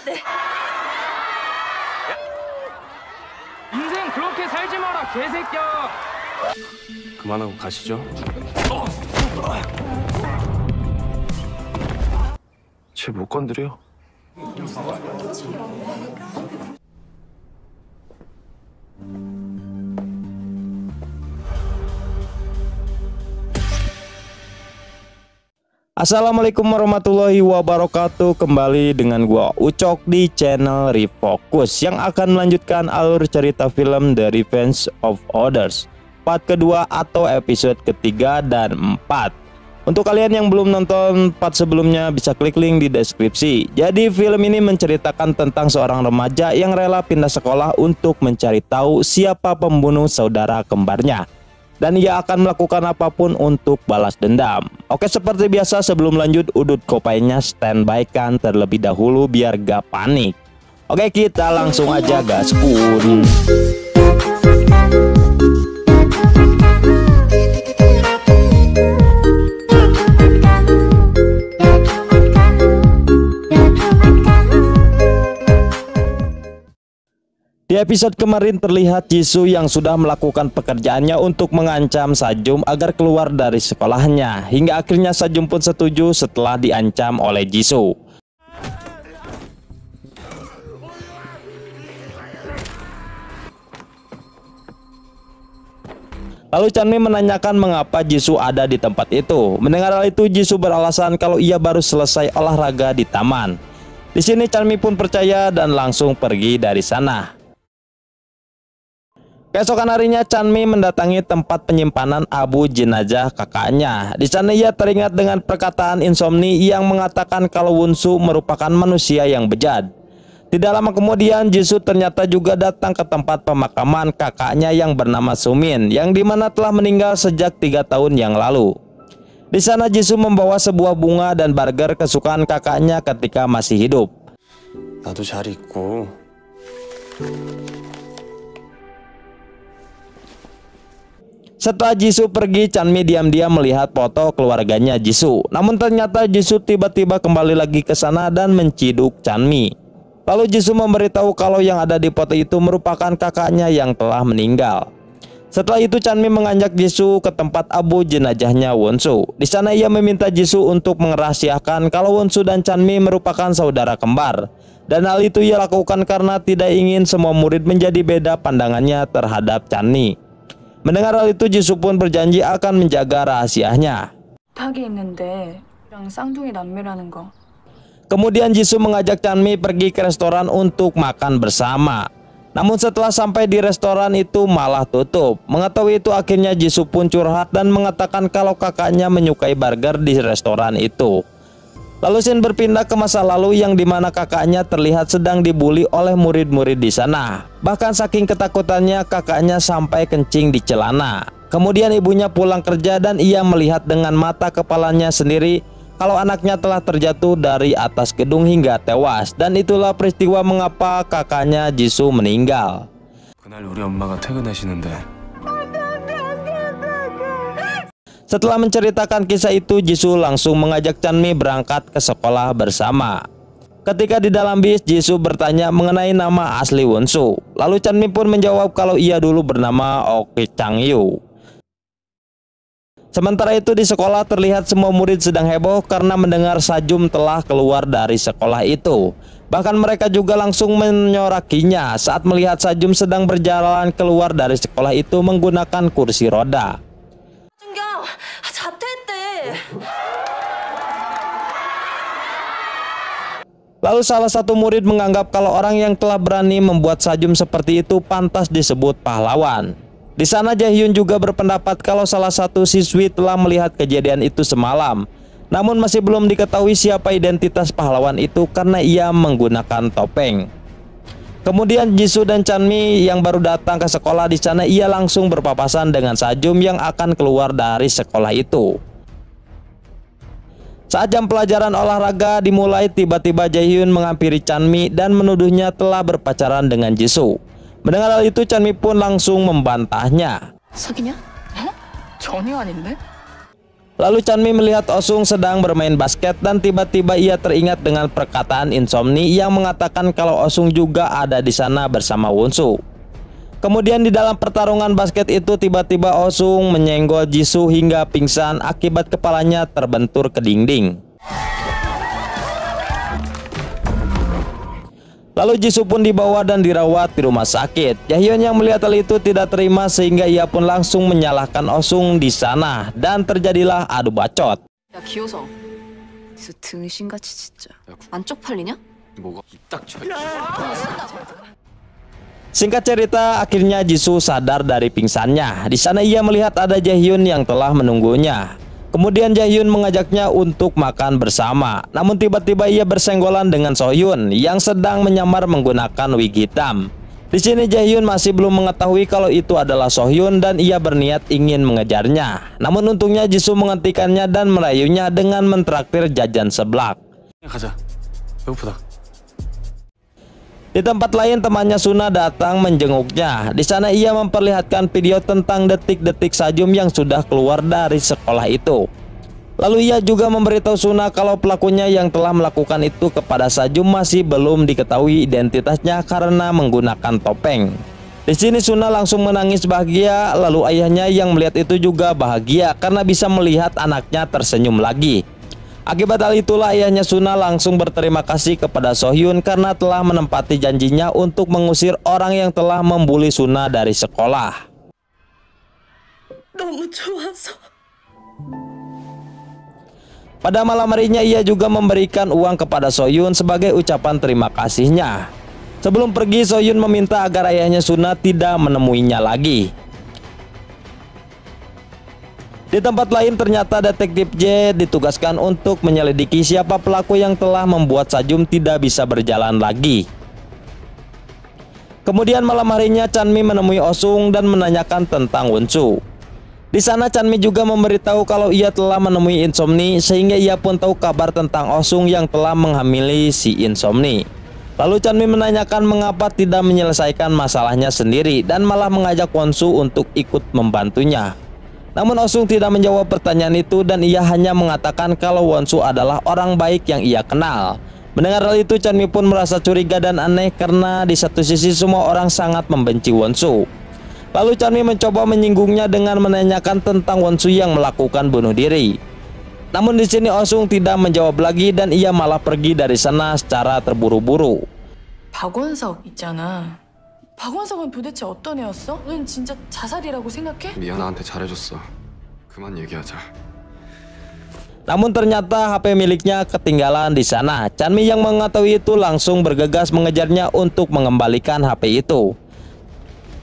돼. 인생 그렇게 살지 마라, 개새끼야. 그만하고 가시죠. 쟤 못 건드려. Assalamualaikum warahmatullahi wabarakatuh. Kembali dengan gua Ucok di channel Refocus yang akan melanjutkan alur cerita film The Revenge of Others part kedua atau episode ketiga dan 4. Untuk kalian yang belum nonton part sebelumnya bisa klik link di deskripsi. Jadi film ini menceritakan tentang seorang remaja yang rela pindah sekolah untuk mencari tahu siapa pembunuh saudara kembarnya. Dan ia akan melakukan apapun untuk balas dendam. Oke, seperti biasa sebelum lanjut udut kopainya standby kan terlebih dahulu biar gak panik. Oke, kita langsung aja gaspun. Di episode kemarin terlihat Jisoo yang sudah melakukan pekerjaannya untuk mengancam Sajum agar keluar dari sekolahnya. Hingga akhirnya Sajum pun setuju setelah diancam oleh Jisoo. Lalu Chanmi menanyakan mengapa Jisoo ada di tempat itu. Mendengar hal itu, Jisoo beralasan kalau ia baru selesai olahraga di taman. Di sini Chanmi pun percaya dan langsung pergi dari sana. Keesokan harinya Chanmi mendatangi tempat penyimpanan abu jenazah kakaknya. Di sana ia teringat dengan perkataan Insomni yang mengatakan kalau Wonsu merupakan manusia yang bejat. Tidak lama kemudian Jisoo ternyata juga datang ke tempat pemakaman kakaknya yang bernama Sumin, yang dimana telah meninggal sejak 3 tahun yang lalu. Di sana Jisoo membawa sebuah bunga dan burger kesukaan kakaknya ketika masih hidup. 나도 잘 있고. Setelah Jisoo pergi, Chanmi diam-diam melihat foto keluarganya Jisoo. Namun ternyata Jisoo tiba-tiba kembali lagi ke sana dan menciduk Chanmi. Lalu Jisoo memberitahu kalau yang ada di foto itu merupakan kakaknya yang telah meninggal. Setelah itu Chanmi mengajak Jisoo ke tempat abu jenazahnya Wonsu. Di sana ia meminta Jisoo untuk merahasiakan kalau Wonsu dan Chanmi merupakan saudara kembar. Dan hal itu ia lakukan karena tidak ingin semua murid menjadi beda pandangannya terhadap Chanmi. Mendengar hal itu, Jisoo pun berjanji akan menjaga rahasianya. Kemudian Jisoo mengajak Chanmi pergi ke restoran untuk makan bersama. Namun setelah sampai di restoran itu malah tutup. Mengetahui itu akhirnya Jisoo pun curhat dan mengatakan kalau kakaknya menyukai burger di restoran itu. Lalu scene berpindah ke masa lalu yang dimana kakaknya terlihat sedang dibully oleh murid-murid di sana. Bahkan saking ketakutannya kakaknya sampai kencing di celana. Kemudian ibunya pulang kerja dan ia melihat dengan mata kepalanya sendiri kalau anaknya telah terjatuh dari atas gedung hingga tewas. Dan itulah peristiwa mengapa kakaknya Jisoo meninggal. 그날 우리 엄마가 퇴근하시는데. Setelah menceritakan kisah itu, Jisoo langsung mengajak Chanmi berangkat ke sekolah bersama. Ketika di dalam bis, Jisoo bertanya mengenai nama asli Wonsu. Lalu Chanmi pun menjawab kalau ia dulu bernama Oki Changyu. Sementara itu di sekolah terlihat semua murid sedang heboh karena mendengar Sajum telah keluar dari sekolah itu. Bahkan mereka juga langsung menyorakinya saat melihat Sajum sedang berjalan keluar dari sekolah itu menggunakan kursi roda. Lalu salah satu murid menganggap kalau orang yang telah berani membuat Sajum seperti itu pantas disebut pahlawan. Di sana Jaehyun juga berpendapat kalau salah satu siswi telah melihat kejadian itu semalam. Namun masih belum diketahui siapa identitas pahlawan itu karena ia menggunakan topeng. Kemudian Jisoo dan Chanmi yang baru datang ke sekolah, di sana ia langsung berpapasan dengan Sajum yang akan keluar dari sekolah itu. Saat jam pelajaran olahraga dimulai, tiba-tiba Jaehyun menghampiri Chanmi dan menuduhnya telah berpacaran dengan Jisoo. Mendengar hal itu, Chanmi pun langsung membantahnya. 사귀냐? 전혀 아닌데? Lalu Chanmi melihat Osung sedang bermain basket dan tiba-tiba ia teringat dengan perkataan Insomni yang mengatakan kalau Osung juga ada di sana bersama Wonsu. Kemudian di dalam pertarungan basket itu tiba-tiba Osung menyenggol Jisoo hingga pingsan akibat kepalanya terbentur ke dinding. Lalu Jisoo pun dibawa dan dirawat di rumah sakit. Jaehyun yang melihat hal itu tidak terima sehingga ia pun langsung menyalahkan Osung di sana dan terjadilah adu bacot. 야 기호성 네 등이 신같이 진짜 안 쪽팔리냐? 뭐가 딱 쳐. Singkat cerita, akhirnya Jisoo sadar dari pingsannya. Di sana ia melihat ada Jaehyun yang telah menunggunya. Kemudian Jaehyun mengajaknya untuk makan bersama. Namun tiba-tiba ia bersenggolan dengan Sohyun yang sedang menyamar menggunakan wig hitam. Di sini Jaehyun masih belum mengetahui kalau itu adalah Sohyun dan ia berniat ingin mengejarnya. Namun untungnya Jisoo menghentikannya dan merayunya dengan mentraktir jajan seblak. 가자. 배고프다. Di tempat lain temannya Suna datang menjenguknya. Di sana ia memperlihatkan video tentang detik-detik Sajum yang sudah keluar dari sekolah itu. Lalu ia juga memberitahu Suna kalau pelakunya yang telah melakukan itu kepada Sajum masih belum diketahui identitasnya karena menggunakan topeng. Di sini Suna langsung menangis bahagia, lalu ayahnya yang melihat itu juga bahagia karena bisa melihat anaknya tersenyum lagi. Akibat hal itulah ayahnya Suna langsung berterima kasih kepada Sohyun karena telah menempati janjinya untuk mengusir orang yang telah membuli Suna dari sekolah. 너무 좋아서 Pada malam harinya ia juga memberikan uang kepada Sohyun sebagai ucapan terima kasihnya. Sebelum pergi Sohyun meminta agar ayahnya Suna tidak menemuinya lagi. Di tempat lain ternyata detektif J ditugaskan untuk menyelidiki siapa pelaku yang telah membuat Sajum tidak bisa berjalan lagi. Kemudian malam harinya Chanmi menemui Osung dan menanyakan tentang Wonsu. Di sana Chanmi juga memberitahu kalau ia telah menemui Insomni sehingga ia pun tahu kabar tentang Osung yang telah menghamili si Insomni. Lalu Chanmi menanyakan mengapa tidak menyelesaikan masalahnya sendiri dan malah mengajak Wonsu untuk ikut membantunya. Namun Osung tidak menjawab pertanyaan itu dan ia hanya mengatakan kalau Wonsu adalah orang baik yang ia kenal. Mendengar hal itu Chanmi pun merasa curiga dan aneh karena di satu sisi semua orang sangat membenci Wonsu. Lalu Chanmi mencoba menyinggungnya dengan menanyakan tentang Wonsu yang melakukan bunuh diri. Namun di sini Osung tidak menjawab lagi dan ia malah pergi dari sana secara terburu-buru. 박원석 있잖아. 박원석은 도대체 어떤 애였어? 넌 진짜 자살이라고 생각해? 미안 나한테 잘해줬어. 그만 얘기하자. Namun ternyata HP miliknya ketinggalan di sana. Chanmi yang mengetahui itu langsung bergegas mengejarnya untuk mengembalikan HP itu.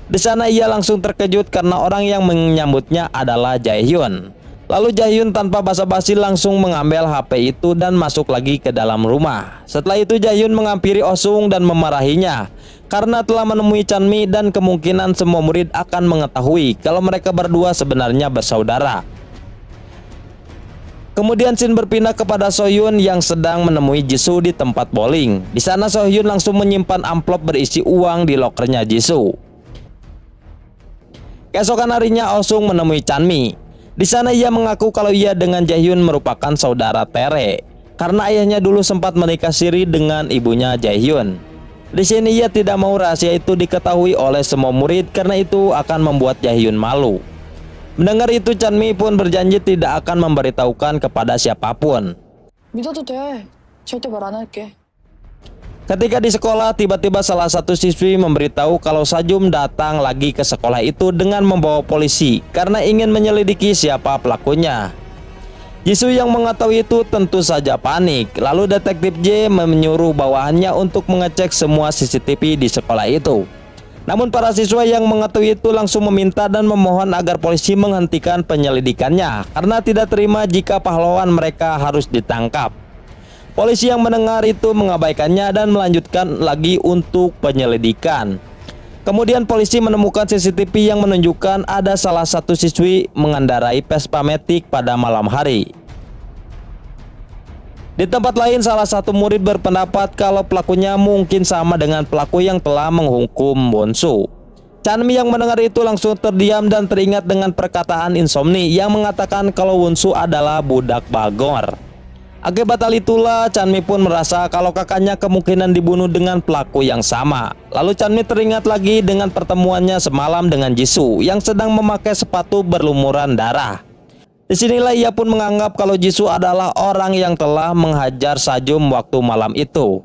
Di sana ia langsung terkejut karena orang yang menyambutnya adalah Jaehyun. Lalu Jaehyun tanpa basa-basi langsung mengambil HP itu dan masuk lagi ke dalam rumah. Setelah itu Jaehyun menghampiri Osung dan memarahinya karena telah menemui Chanmi dan kemungkinan semua murid akan mengetahui kalau mereka berdua sebenarnya bersaudara. Kemudian scene berpindah kepada Sohyun yang sedang menemui Jisoo di tempat bowling. Di sana Sohyun langsung menyimpan amplop berisi uang di lokernya Jisoo. Keesokan harinya Osung menemui Chanmi. Di sana ia mengaku kalau ia dengan Jaehyun merupakan saudara Tere karena ayahnya dulu sempat menikah siri dengan ibunya Jaehyun. Di sini ia tidak mau rahasia itu diketahui oleh semua murid karena itu akan membuat Jaehyun malu. Mendengar itu Chanmi pun berjanji tidak akan memberitahukan kepada siapapun. 믿어도 돼. 절대 말 안 할게. Ketika di sekolah, tiba-tiba salah satu siswi memberitahu kalau Sajum datang lagi ke sekolah itu dengan membawa polisi karena ingin menyelidiki siapa pelakunya. Jisoo yang mengetahui itu tentu saja panik. Lalu detektif J menyuruh bawahannya untuk mengecek semua CCTV di sekolah itu. Namun para siswa yang mengetahui itu langsung meminta dan memohon agar polisi menghentikan penyelidikannya karena tidak terima jika pahlawan mereka harus ditangkap. Polisi yang mendengar itu mengabaikannya dan melanjutkan lagi untuk penyelidikan. Kemudian polisi menemukan CCTV yang menunjukkan ada salah satu siswi mengendarai Vespa Matic pada malam hari. Di tempat lain salah satu murid berpendapat kalau pelakunya mungkin sama dengan pelaku yang telah menghukum Wonsu. Chanmi yang mendengar itu langsung terdiam dan teringat dengan perkataan Insomni yang mengatakan kalau Wonsu adalah budak Bagor. Akibat hal itulah Chanmi pun merasa kalau kakaknya kemungkinan dibunuh dengan pelaku yang sama. Lalu Chanmi teringat lagi dengan pertemuannya semalam dengan Jisoo yang sedang memakai sepatu berlumuran darah. Disinilah ia pun menganggap kalau Jisoo adalah orang yang telah menghajar Sajum waktu malam itu.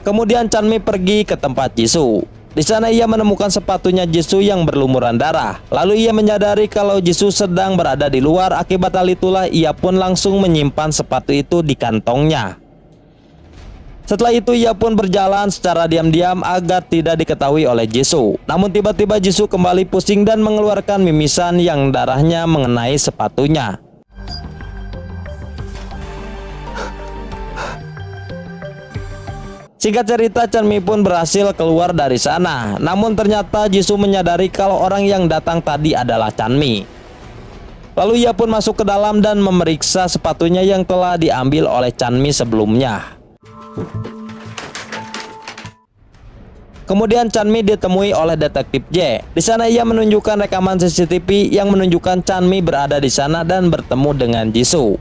Kemudian Chanmi pergi ke tempat Jisoo. Di sana ia menemukan sepatunya Jisoo yang berlumuran darah. Lalu ia menyadari kalau Jisoo sedang berada di luar. Akibat hal itulah ia pun langsung menyimpan sepatu itu di kantongnya. Setelah itu ia pun berjalan secara diam-diam agar tidak diketahui oleh Jisoo. Namun tiba-tiba Jisoo kembali pusing dan mengeluarkan mimisan yang darahnya mengenai sepatunya. Singkat cerita, Chanmi pun berhasil keluar dari sana. Namun ternyata Jisoo menyadari kalau orang yang datang tadi adalah Chanmi. Lalu ia pun masuk ke dalam dan memeriksa sepatunya yang telah diambil oleh Chanmi sebelumnya. Kemudian Chanmi ditemui oleh detektif J. Di sana ia menunjukkan rekaman CCTV yang menunjukkan Chanmi berada di sana dan bertemu dengan Jisoo.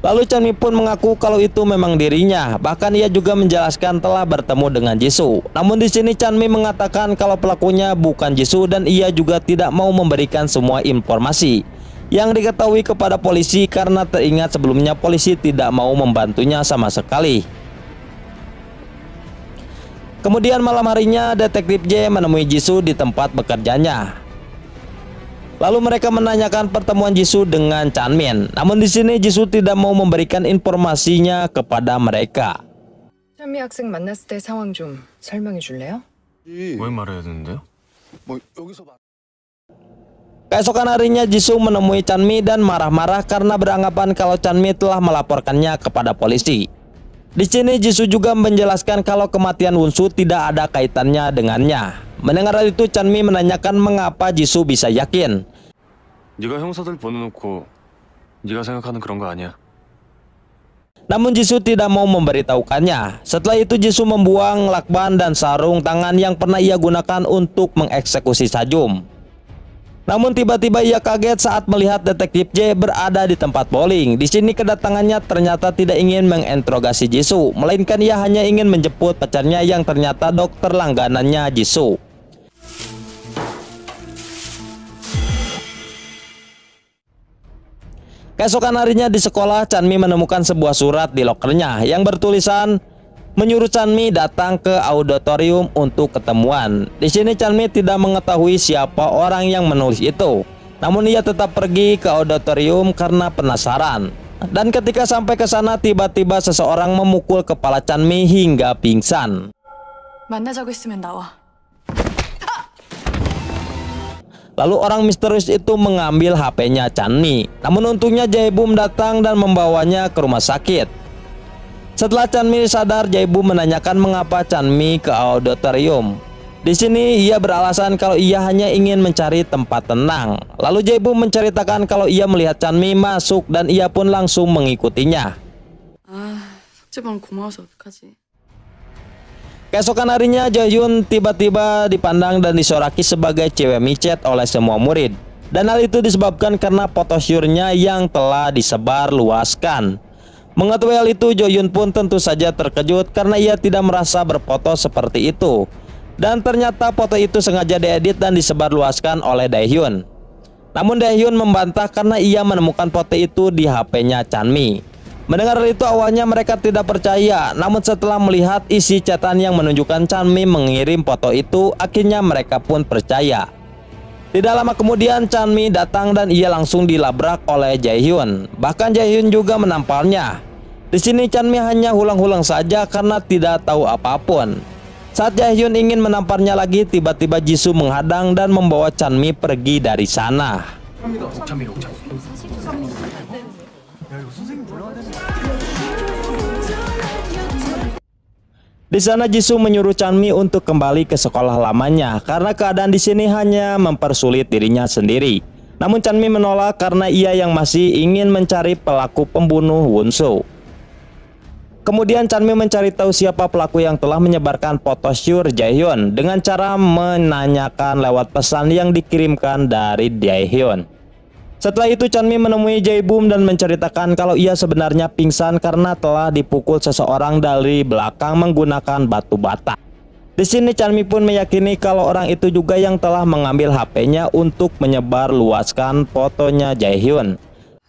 Lalu Chanmi pun mengaku kalau itu memang dirinya. Bahkan ia juga menjelaskan telah bertemu dengan Jisoo. Namun di sini Chanmi mengatakan kalau pelakunya bukan Jisoo dan ia juga tidak mau memberikan semua informasi yang diketahui kepada polisi karena teringat sebelumnya polisi tidak mau membantunya sama sekali. Kemudian malam harinya detektif J menemui Jisoo di tempat bekerjanya. Lalu mereka menanyakan pertemuan Jisoo dengan Chanmin. Namun di sini Jisoo tidak mau memberikan informasinya kepada mereka. 찬미 학생 만났을 때 상황 좀 설명해 줄래요? 왜 말해야 되는데요? Keesokan harinya Jisoo menemui Chanmi dan marah-marah karena beranggapan kalau Chanmi telah melaporkannya kepada polisi. Di sini Jisoo juga menjelaskan kalau kematian Wonsu tidak ada kaitannya dengannya. Mendengar hal itu Chanmi menanyakan mengapa Jisoo bisa yakin. 네가 형사들 보내놓고 네가 생각하는 그런 거 아니야. Namun Jisoo tidak mau memberitahukannya. Setelah itu Jisoo membuang lakban dan sarung tangan yang pernah ia gunakan untuk mengeksekusi Sajum. Namun tiba-tiba ia kaget saat melihat detektif J berada di tempat bowling. Di sini kedatangannya ternyata tidak ingin menginterogasi Jisoo, melainkan ia hanya ingin menjemput pacarnya yang ternyata dokter langganannya Jisoo. Keesokan harinya di sekolah, Chanmi menemukan sebuah surat di lokernya yang bertulisan menyuruh Chanmi datang ke auditorium untuk ketemuan. Di sini Chanmi tidak mengetahui siapa orang yang menulis itu. Namun ia tetap pergi ke auditorium karena penasaran. Dan ketika sampai ke sana tiba-tiba seseorang memukul kepala Chanmi hingga pingsan. 만나자고 했으면 나와. Lalu orang misterius itu mengambil HP-nya Chanmi. Namun untungnya Jae-bum datang dan membawanya ke rumah sakit. Setelah Chanmi sadar, Jae-bum menanyakan mengapa Chanmi ke auditorium. Di sini ia beralasan kalau ia hanya ingin mencari tempat tenang. Lalu Jae-bum menceritakan kalau ia melihat Chanmi masuk dan ia pun langsung mengikutinya. 숙제방 고마워서 어떡하지? Keesokan harinya Jaehyun tiba-tiba dipandang dan disoraki sebagai cewek micet oleh semua murid. Dan hal itu disebabkan karena fotosyurnya yang telah disebar luaskan. Mengetahui hal itu Jaehyun pun tentu saja terkejut karena ia tidak merasa berfoto seperti itu. Dan ternyata foto itu sengaja diedit dan disebar luaskan oleh Daehyun. Namun Daehyun membantah karena ia menemukan foto itu di HP-nya Chanmi. Mendengar hal itu awalnya mereka tidak percaya, namun setelah melihat isi chatan yang menunjukkan Chanmi mengirim foto itu, akhirnya mereka pun percaya. Tidak lama kemudian Chanmi datang dan ia langsung dilabrak oleh Jaehyun. Bahkan Jaehyun juga menampalnya. Di sini Chanmi hanya hulang-hulang saja karena tidak tahu apapun. Saat Jaehyun ingin menamparnya lagi, tiba-tiba Jisoo menghadang dan membawa Chanmi pergi dari sana. Di sana Jisoo menyuruh Chanmi untuk kembali ke sekolah lamanya karena keadaan di sini hanya mempersulit dirinya sendiri. Namun Chanmi menolak karena ia yang masih ingin mencari pelaku pembunuh Wonsu. Kemudian Chanmi mencari tahu siapa pelaku yang telah menyebarkan foto Syur Jaehyun dengan cara menanyakan lewat pesan yang dikirimkan dari Jaehyun. Setelah itu Chanmi menemui Jae-bum dan menceritakan kalau ia sebenarnya pingsan karena telah dipukul seseorang dari belakang menggunakan batu bata. Di sini Chanmi pun meyakini kalau orang itu juga yang telah mengambil HP-nya untuk menyebar luaskan fotonya Jaehyun.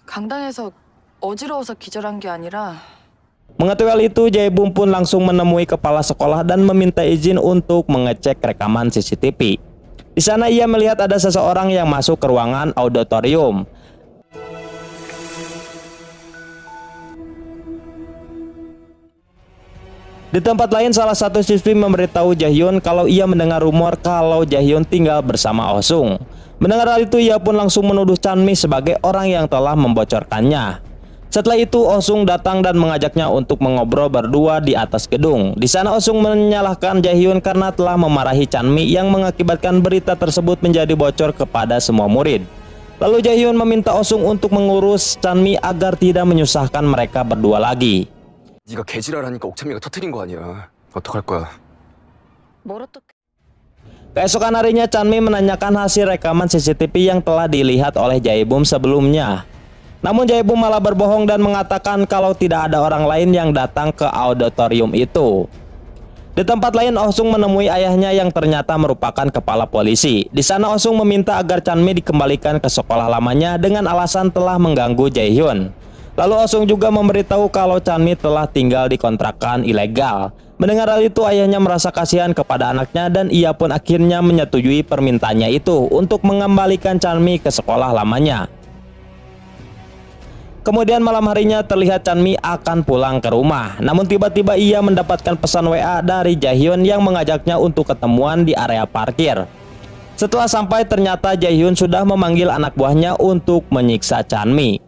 강당에서 어지러워서 기절한 게 아니라 Mengetahui hal itu, Jae-bum pun langsung menemui kepala sekolah dan meminta izin untuk mengecek rekaman CCTV. Di sana ia melihat ada seseorang yang masuk ke ruangan auditorium. Di tempat lain, salah satu siswi memberitahu Jaehyun kalau ia mendengar rumor kalau Jaehyun tinggal bersama Oh Sung. Mendengar hal itu, ia pun langsung menuduh Chanmi sebagai orang yang telah membocorkannya. Setelah itu Oh Sung datang dan mengajaknya untuk mengobrol berdua di atas gedung. Di sana Oh Sung menyalahkan Jaehyun karena telah memarahi Chanmi yang mengakibatkan berita tersebut menjadi bocor kepada semua murid. Lalu Jaehyun meminta Oh Sung untuk mengurus Chanmi agar tidak menyusahkan mereka berdua lagi. 네가 개지랄하니까 옥찬미가 터뜨린 거 아니야. 어떡할 거야? 뭘 어떻게 Keesokan harinya Chanmi menanyakan hasil rekaman CCTV yang telah dilihat oleh Jae-bum sebelumnya. Namun Jae-bum malah berbohong dan mengatakan kalau tidak ada orang lain yang datang ke auditorium itu. Di tempat lain, Oh Sung menemui ayahnya yang ternyata merupakan kepala polisi. Di sana Oh Sung meminta agar Chanmi dikembalikan ke sekolah lamanya dengan alasan telah mengganggu Jaehyun. Lalu Oh Sung juga memberitahu kalau Chanmi telah tinggal di kontrakan ilegal. Mendengar hal itu, ayahnya merasa kasihan kepada anaknya dan ia pun akhirnya menyetujui permintaannya itu untuk mengembalikan Chanmi ke sekolah lamanya. Kemudian malam harinya terlihat Chanmi akan pulang ke rumah. Namun tiba-tiba ia mendapatkan pesan WA dari Jaehyun yang mengajaknya untuk ketemuan di area parkir. Setelah sampai, ternyata Jaehyun sudah memanggil anak buahnya untuk menyiksa Chanmi.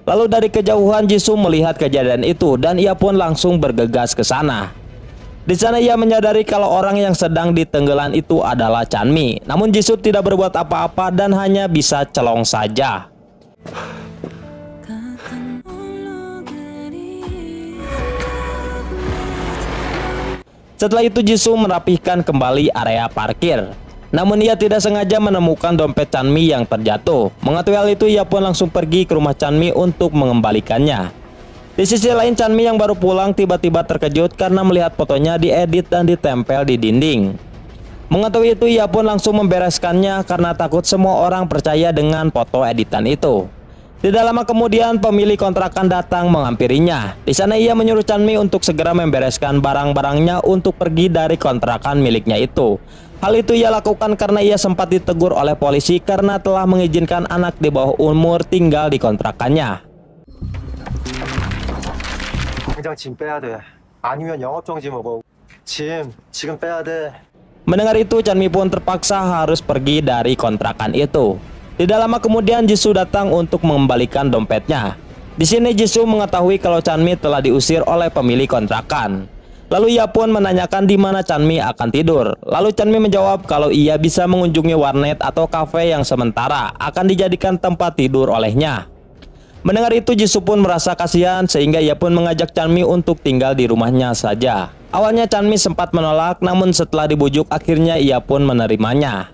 Lalu dari kejauhan Jisoo melihat kejadian itu dan ia pun langsung bergegas ke sana. Di sana ia menyadari kalau orang yang sedang ditenggelam itu adalah Chanmi. Namun Jisoo tidak berbuat apa-apa dan hanya bisa celong saja. Setelah itu Jisoo merapihkan kembali area parkir. Namun ia tidak sengaja menemukan dompet Chanmi yang terjatuh. Mengetahui hal itu, ia pun langsung pergi ke rumah Chanmi untuk mengembalikannya. Di sisi lain, Chanmi yang baru pulang tiba-tiba terkejut karena melihat fotonya diedit dan ditempel di dinding. Mengetahui itu, ia pun langsung membereskannya karena takut semua orang percaya dengan foto editan itu. Tidak lama kemudian, pemilik kontrakan datang menghampirinya. Di sana ia menyuruh Chanmi untuk segera membereskan barang-barangnya untuk pergi dari kontrakan miliknya itu. Hal itu ia lakukan karena ia sempat ditegur oleh polisi karena telah mengizinkan anak di bawah umur tinggal di kontrakannya. 당장 짐 빼야 돼. 아니면 영업정지 먹어. 지금 빼야 돼. Mendengar itu, Chanmi pun terpaksa harus pergi dari kontrakan itu. Tidak lama kemudian Jisoo datang untuk mengembalikan dompetnya. Di sini Jisoo mengetahui kalau Chanmi telah diusir oleh pemilik kontrakan. Lalu ia pun menanyakan di mana Chanmi akan tidur. Lalu Chanmi menjawab kalau ia bisa mengunjungi warnet atau kafe yang sementara akan dijadikan tempat tidur olehnya. Mendengar itu, Jisoo pun merasa kasihan sehingga ia pun mengajak Chanmi untuk tinggal di rumahnya saja. Awalnya Chanmi sempat menolak, namun setelah dibujuk akhirnya ia pun menerimanya.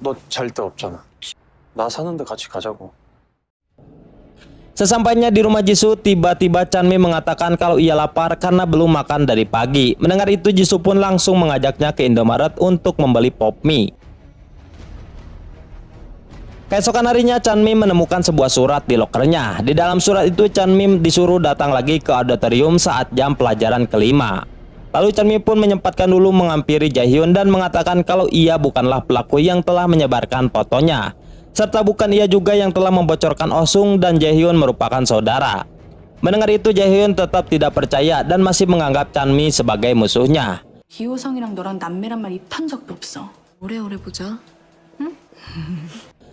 너 잘 데 없잖아. 나 사는데 같이 가자고. Sesampainya di rumah Jisoo, tiba-tiba Chanmi mengatakan kalau ia lapar karena belum makan dari pagi. Mendengar itu, Jisoo pun langsung mengajaknya ke Indomaret untuk membeli pop mie. Keesokan harinya Chanmi menemukan sebuah surat di lokernya. Di dalam surat itu Chanmi disuruh datang lagi ke auditorium saat jam pelajaran kelima. Lalu Chanmi pun menyempatkan dulu menghampiri Jaehyun dan mengatakan kalau ia bukanlah pelaku yang telah menyebarkan fotonya, serta bukan ia juga yang telah membocorkan Oh Sung dan Jaehyun merupakan saudara. Mendengar itu, Jaehyun tetap tidak percaya dan masih menganggap Chanmi sebagai musuhnya. 기호성이랑 너랑 남매란 말 입 탄 적도 없어. 오래오래 보자. 응?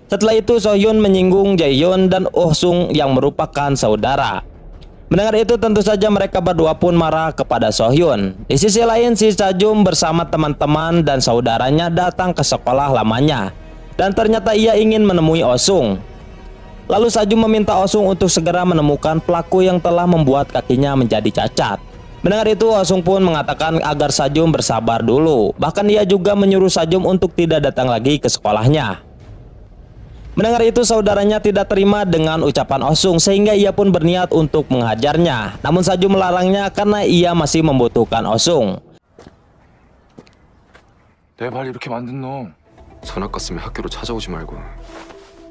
Setelah itu, Sohyun menyinggung Jaehyun dan Oh Sung yang merupakan saudara. Mendengar itu, tentu saja mereka berdua pun marah kepada Sohyun. Di sisi lain, si Sajum bersama teman-teman dan saudaranya datang ke sekolah lamanya. dan ternyata ia ingin menemui Osung. Lalu Sajum meminta Osung untuk segera menemukan pelaku yang telah membuat kakinya menjadi cacat. Mendengar itu, Osung pun mengatakan agar Sajum bersabar dulu. Bahkan ia juga menyuruh Sajum untuk tidak datang lagi ke sekolahnya. Mendengar itu, saudaranya tidak terima dengan ucapan Osung sehingga ia pun berniat untuk menghajarnya. Namun Sajum melarangnya karena ia masih membutuhkan Osung. 내 발 이렇게 만든 놈 전학 갔으면 학교로 찾아오지 말고.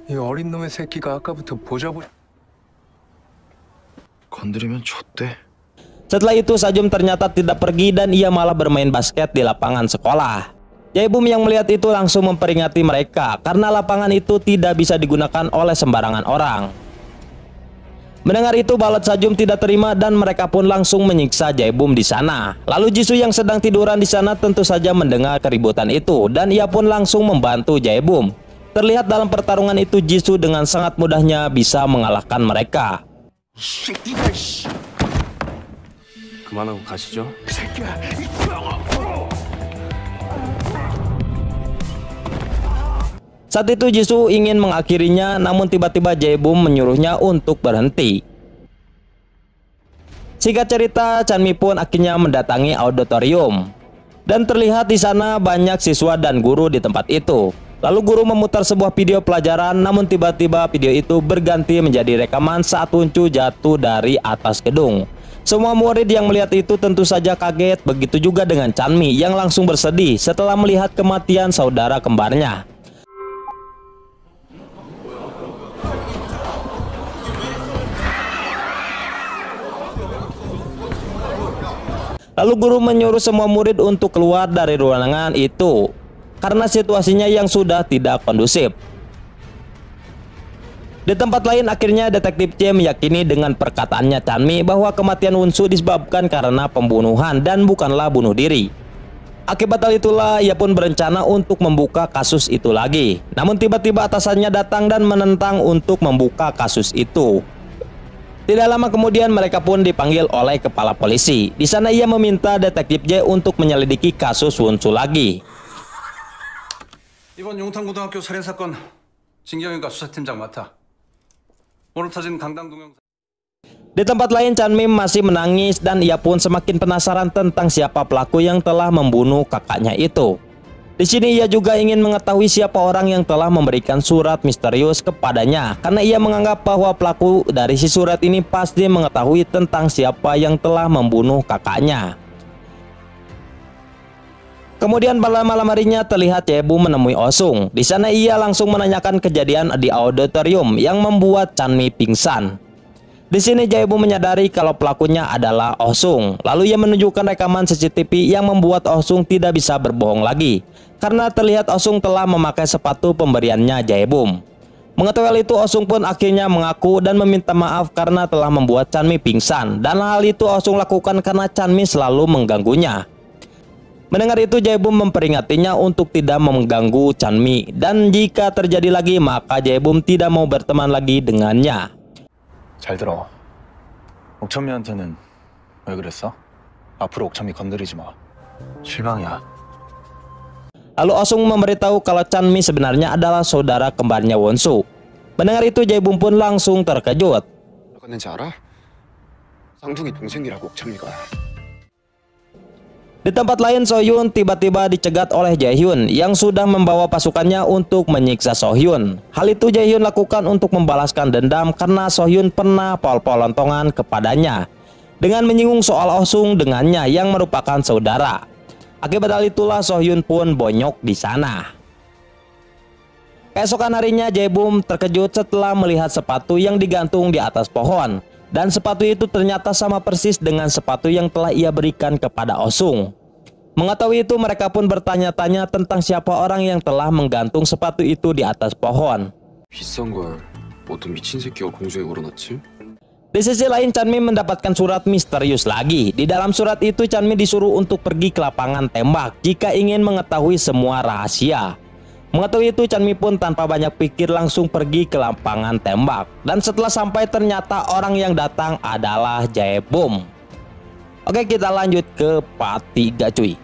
이 어린 놈의 새끼가 아까부터 보자보자 건드리면 좆대. Setelah itu Sajum ternyata tidak pergi dan ia malah bermain basket di lapangan sekolah. Jaebum yang melihat itu langsung memperingati mereka karena lapangan itu tidak bisa digunakan oleh sembarangan orang. Mendengar itu, Balot Sajum tidak terima dan mereka pun langsung menyiksa Jaebum di sana. Lalu Jisoo yang sedang tiduran di sana tentu saja mendengar keributan itu dan ia pun langsung membantu Jaebum. Terlihat dalam pertarungan itu Jisoo dengan sangat mudahnya bisa mengalahkan mereka. 그만하고 가시죠. Saat itu Jisoo ingin mengakhirinya, namun tiba-tiba Jaebum menyuruhnya untuk berhenti. Singkat cerita, Chanmi pun akhirnya mendatangi auditorium. Dan terlihat di sana banyak siswa dan guru di tempat itu. Lalu guru memutar sebuah video pelajaran, namun tiba-tiba video itu berganti menjadi rekaman saat Wuncu jatuh dari atas gedung. Semua murid yang melihat itu tentu saja kaget, begitu juga dengan Chanmi yang langsung bersedih setelah melihat kematian saudara kembarnya. Lalu guru menyuruh semua murid untuk keluar dari ruangan itu karena situasinya yang sudah tidak kondusif. Di tempat lain akhirnya detektif C meyakini dengan perkataannya Chanmi bahwa kematian Wunsu disebabkan karena pembunuhan dan bukanlah bunuh diri. Akibat hal itulah ia pun berencana untuk membuka kasus itu lagi. Namun tiba-tiba atasannya datang dan menentang untuk membuka kasus itu. Tidak lama kemudian mereka pun dipanggil oleh kepala polisi. Di sana ia meminta detektif J untuk menyelidiki kasus Wunsu lagi. 이번 용탄고등학교 살인사건 진경이가 수사팀장 맡아. 오늘 터진 강당 동영상. Di tempat lain Chanmi masih menangis dan ia pun semakin penasaran tentang siapa pelaku yang telah membunuh kakaknya itu. Di sini ia juga ingin mengetahui siapa orang yang telah memberikan surat misterius kepadanya karena ia menganggap bahwa pelaku dari si surat ini pasti mengetahui tentang siapa yang telah membunuh kakaknya. Kemudian pada malam harinya terlihat Jaebum menemui Osung. Di sana ia langsung menanyakan kejadian di auditorium yang membuat Chanmi pingsan. Di sini Jaebum menyadari kalau pelakunya adalah Osung. Lalu ia menunjukkan rekaman CCTV yang membuat Osung tidak bisa berbohong lagi karena terlihat Osung telah memakai sepatu pemberiannya Jaebum. Mengetahui hal itu, Osung pun akhirnya mengaku dan meminta maaf karena telah membuat Chanmi pingsan. Dan hal itu Osung lakukan karena Chanmi selalu mengganggunya. Mendengar itu Jaebum memperingatinya untuk tidak mengganggu Chanmi. Dan jika terjadi lagi maka Jaebum tidak mau berteman lagi dengannya. 잘 들어. 옥천미한테는 왜 그랬어? 앞으로 옥천미 건드리지 마. 실망이야. Lalu Osung memberitahu kalau Chanmi sebenarnya adalah saudara kembarnya Wonsu. Mendengar itu Jaebum pun langsung terkejut. 갔는지 알아? 쌍둥이 동생이라고 옥참미가. Di tempat lain Sohyun tiba-tiba dicegat oleh Jaehyun yang sudah membawa pasukannya untuk menyiksa Sohyun. Hal itu Jaehyun lakukan untuk membalaskan dendam karena Sohyun pernah pol-polontongan kepadanya dengan menyinggung soal Osung dengannya yang merupakan saudara. Akibat hal itulah Sohyun pun bonyok di sana. Keesokan harinya Jaebum terkejut setelah melihat sepatu yang digantung di atas pohon. Dan sepatu itu ternyata sama persis dengan sepatu yang telah ia berikan kepada Osung. Mengetahui itu mereka pun bertanya-tanya tentang siapa orang yang telah menggantung sepatu itu di atas pohon. 비싼 걸 어떤 미친 새끼가 공주에 걸어놨지? Di sisi lain Chanmi mendapatkan surat misterius lagi. Di dalam surat itu Chanmi disuruh untuk pergi ke lapangan tembak jika ingin mengetahui semua rahasia. Mengetahui itu Chanmi pun tanpa banyak pikir langsung pergi ke lapangan tembak. Dan setelah sampai ternyata orang yang datang adalah Jaebum. Oke, kita lanjut ke part 3 cuy.